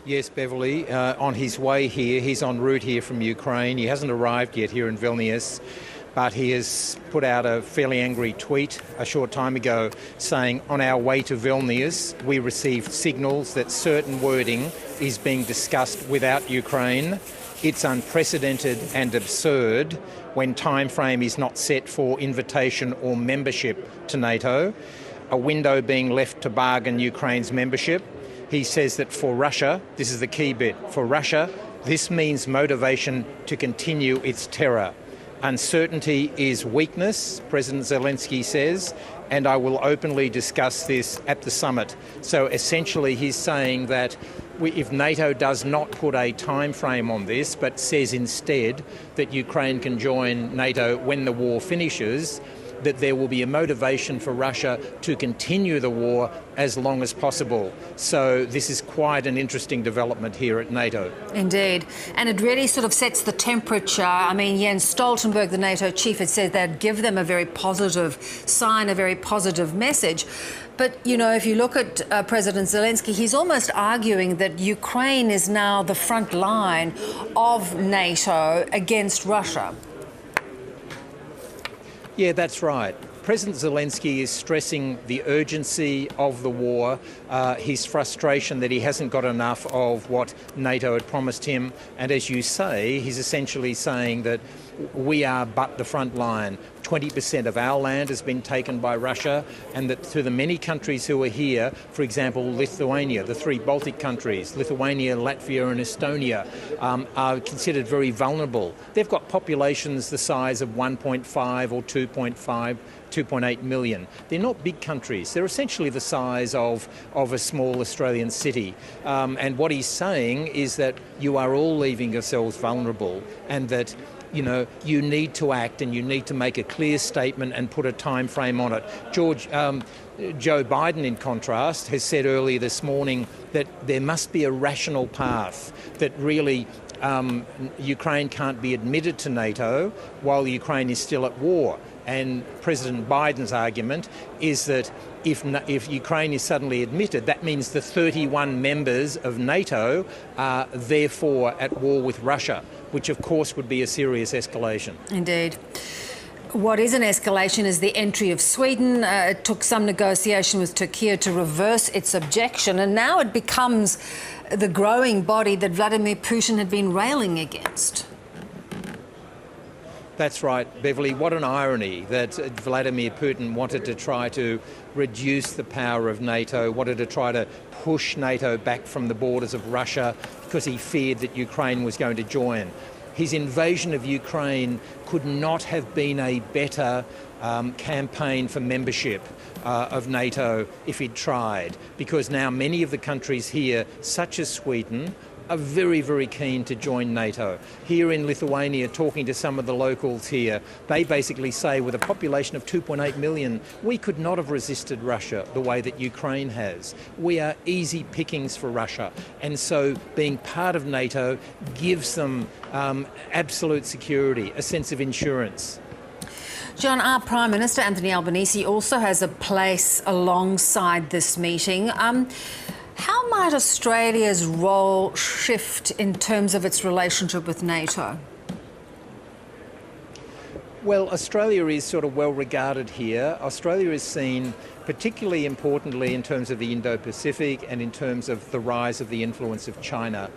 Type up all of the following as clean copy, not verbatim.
Yes, Beverly, on his way here, he's en route here from Ukraine. He hasn't arrived yet here in Vilnius, but he has put out a fairly angry tweet a short time ago saying, on our way to Vilnius, we received signals that certain wording is being discussed without Ukraine. It's unprecedented and absurd when timeframe is not set for invitation or membership to NATO, a window being left to bargain Ukraine's membership. He says that for Russia, this is the key bit, for Russia, this means motivation to continue its terror. Uncertainty is weakness, President Zelensky says, and I will openly discuss this at the summit. So essentially he's saying that if NATO does not put a time frame on this, but says instead that Ukraine can join NATO when the war finishes, that there will be a motivation for Russia to continue the war as long as possible. So this is quite an interesting development here at NATO. Indeed. And it really sort of sets the temperature. I mean, Jens Stoltenberg, the NATO chief, had said they'd give them a very positive sign, a very positive message. But, you know, if you look at President Zelensky, he's almost arguing that Ukraine is now the front line of NATO against Russia. Yeah, that's right. President Zelensky is stressing the urgency of the war, his frustration that he hasn't got enough of what NATO had promised him. And as you say, he's essentially saying that we are but the front line. 20% of our land has been taken by Russia, and that to the many countries who are here, for example, Lithuania, the three Baltic countries, Lithuania, Latvia and Estonia, are considered very vulnerable. They've got populations the size of 1.5 or 2.8 million. They're not big countries. They're essentially the size of a small Australian city. And what he's saying is that you are all leaving yourselves vulnerable, and that you need to act and you need to make a clear statement and put a time frame on it. Joe Biden, in contrast, has said earlier this morning that there must be a rational path, that really Ukraine can't be admitted to NATO while Ukraine is still at war. And President Biden's argument is that if Ukraine is suddenly admitted, that means the 31 members of NATO are therefore at war with Russia, which of course would be a serious escalation. Indeed. What is an escalation is the entry of Sweden. It took some negotiation with Turkey to reverse its objection, and now it becomes the growing body that Vladimir Putin had been railing against. That's right, Beverly. What an irony that Vladimir Putin wanted to try to reduce the power of NATO, wanted to try to push NATO back from the borders of Russia because he feared that Ukraine was going to join. His invasion of Ukraine could not have been a better campaign for membership of NATO if he'd tried, because now many of the countries here, such as Sweden, are very, very keen to join NATO. Here in Lithuania, talking to some of the locals here, they basically say with a population of 2.8 million, we could not have resisted Russia the way that Ukraine has. We are easy pickings for Russia. And so being part of NATO gives them absolute security, a sense of insurance. John, our Prime Minister, Anthony Albanese, also has a place alongside this meeting. How might Australia's role shift in terms of its relationship with NATO? Well, Australia is sort of well regarded here. Australia is seen particularly importantly in terms of the Indo-Pacific and in terms of the rise of the influence of China.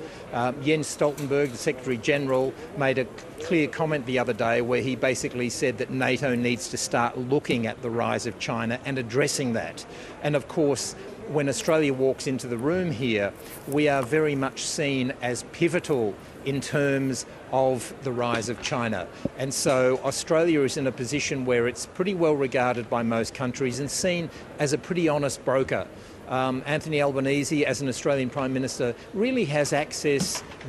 Jens Stoltenberg, the Secretary-General, made a clear comment the other day where he basically said that NATO needs to start looking at the rise of China and addressing that. And of course, when Australia walks into the room here, we are very much seen as pivotal in terms of the rise of China. And so Australia is in a position where it's pretty well regarded by most countries and seen as a pretty honest broker. Anthony Albanese, as an Australian Prime Minister, really has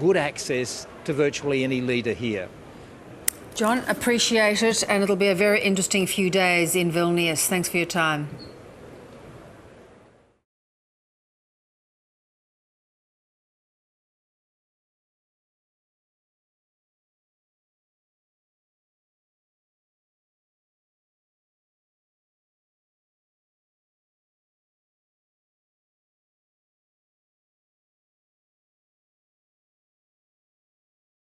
good access to virtually any leader here. John, appreciate it, and it'll be a very interesting few days in Vilnius. Thanks for your time.